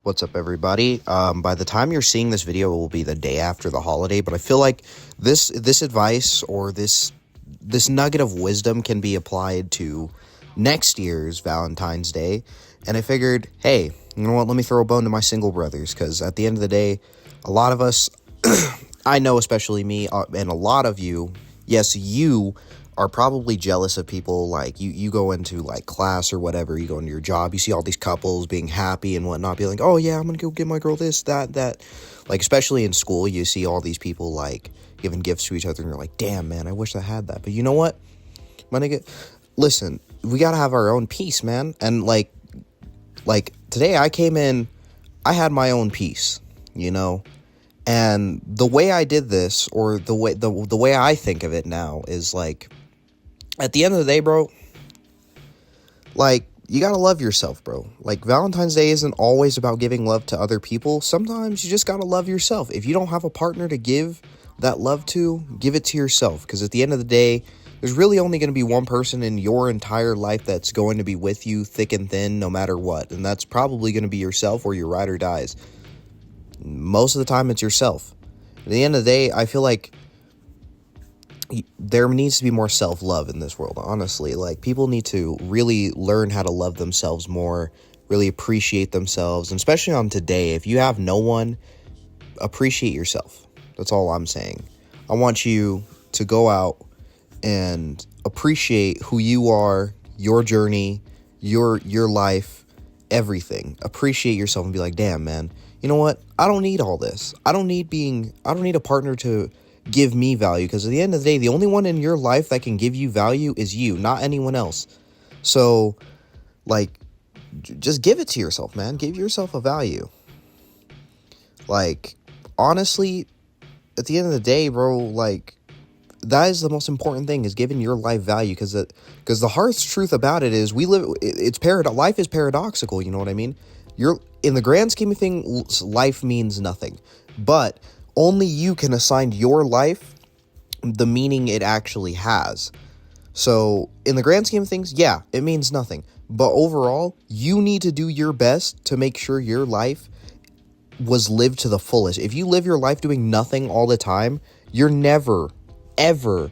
What's up, everybody? By the time you're seeing this video, it will be the day after the holiday, but I feel like this advice or this nugget of wisdom can be applied to next year's Valentine's Day. And I figured, hey, you know what? Let me throw a bone to my single brothers, because at the end of the day, a lot of us, I know especially me, and a lot of you, yes, you are probably jealous of people. Like you go into like class or whatever, you go into your job, you see all these couples being happy and whatnot, be like, oh yeah, I'm gonna go get my girl this, that. Like, especially in school, you see all these people like giving gifts to each other, and you're like, damn, man, I wish I had that. But you know what, my nigga, listen, we gotta have our own peace, man. And like today I came in, I had my own peace, you know. And the way I did this, or the way I think of it now, is like, at the end of the day, bro, like, you gotta love yourself, bro. Like, Valentine's Day isn't always about giving love to other people. Sometimes you just gotta love yourself. If you don't have a partner to give that love to, give it to yourself. Because at the end of the day, there's really only going to be one person in your entire life that's going to be with you thick and thin, no matter what. And that's probably going to be yourself, or your ride or dies. Most of the time, it's yourself. At the end of the day, I feel like there needs to be more self-love in this world, honestly. Like, people need to really learn how to love themselves more, really appreciate themselves. And especially on today, if you have no one, appreciate yourself. That's all I'm saying. I want you to go out and appreciate who you are, your journey, your life, everything. Appreciate yourself and be like, damn, man, you know what? I don't need all this. I don't need a partner to give me value, because at the end of the day, the only one in your life that can give you value is you, not anyone else. So, like, just give it to yourself, man. Give yourself a value. Like, honestly, at the end of the day, bro, like, that is the most important thing, is giving your life value, because the harsh truth about it is life is paradoxical, you know what I mean? In the grand scheme of things, life means nothing, but only you can assign your life the meaning it actually has. So, in the grand scheme of things, yeah, it means nothing, but overall, you need to do your best to make sure your life was lived to the fullest. If you live your life doing nothing all the time, you're never ever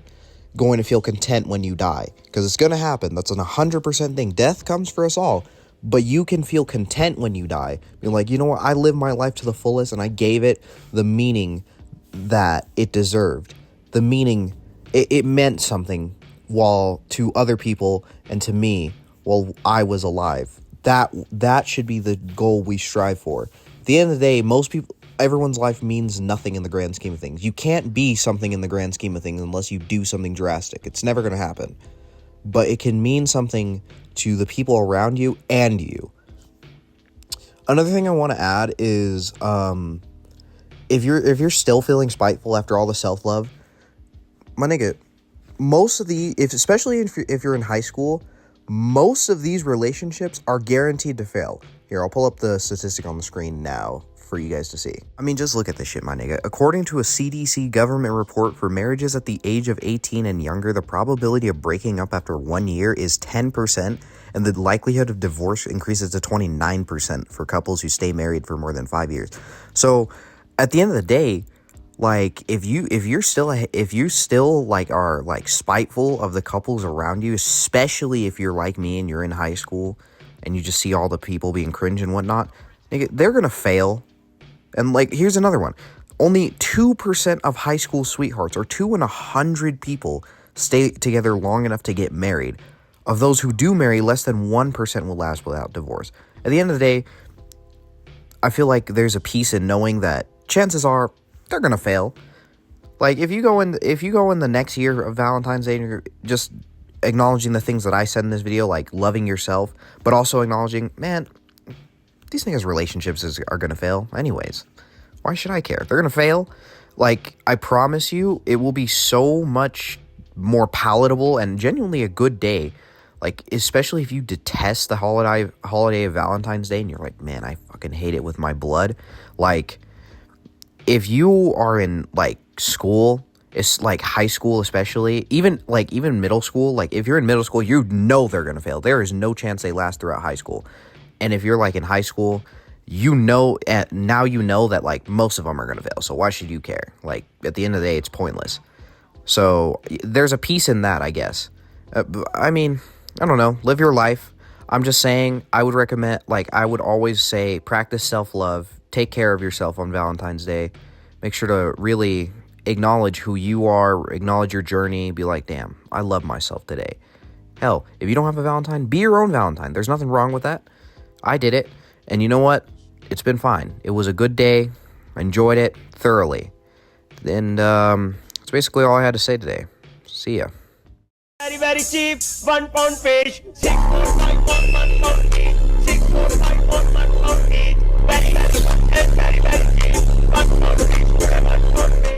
going to feel content when you die, because it's going to happen. That's an 100% thing. Death comes for us all, but you can feel content when you die. You're like, you know what? I lived my life to the fullest, and I gave it the meaning that it deserved. The meaning, it meant something to other people and to me while I was alive. That should be the goal we strive for. At the end of the day, everyone's life means nothing in the grand scheme of things. You can't be something in the grand scheme of things unless you do something drastic. It's never going to happen. But it can mean something to the people around you and you. Another thing I want to add is, if you're still feeling spiteful after all the self-love, my nigga, especially if you're in high school, most of these relationships are guaranteed to fail. Here, I'll pull up the statistic on the screen now for you guys to see. I mean, just look at this shit, my nigga. According to a CDC government report, for marriages at the age of 18 and younger, the probability of breaking up after 1 year is 10%, and the likelihood of divorce increases to 29% for couples who stay married for more than 5 years. So, at the end of the day, like, if you still like are like spiteful of the couples around you, especially if you're like me and you're in high school and you just see all the people being cringe and whatnot, nigga, they're gonna fail. And like, here's another one. Only 2% of high school sweethearts, or 2 in 100 people, stay together long enough to get married. Of those who do marry, less than 1% will last without divorce. At the end of the day, I feel like there's a peace in knowing that chances are they're gonna fail. Like, if you go in the next year of Valentine's Day and you're just acknowledging the things that I said in this video, like loving yourself, but also acknowledging, man, these niggas' relationships are gonna fail anyways. Why should I care? They're gonna fail. Like, I promise you, it will be so much more palatable and genuinely a good day. Like, especially if you detest the holiday of Valentine's Day and you're like, man, I fucking hate it with my blood. Like, if you are in like school, it's like high school, especially even middle school. Like, if you're in middle school, you know they're gonna fail. There is no chance they last throughout high school. And if you're like in high school, you know, now you know that, like, most of them are going to fail. So why should you care? Like, at the end of the day, it's pointless. So there's a piece in that, I guess. I mean, I don't know. Live your life. I'm just saying, I would recommend, like, I would always say, practice self-love. Take care of yourself on Valentine's Day. Make sure to really acknowledge who you are, acknowledge your journey, be like, damn, I love myself today. Hell, if you don't have a Valentine, be your own Valentine. There's nothing wrong with that. I did it, and you know what? It's been fine. It was a good day. I enjoyed it thoroughly. And that's basically all I had to say today. See ya. Very, very cheap. £1 fish. 645 each. 645 each. Very, very cheap. £1 fish. £1 fish.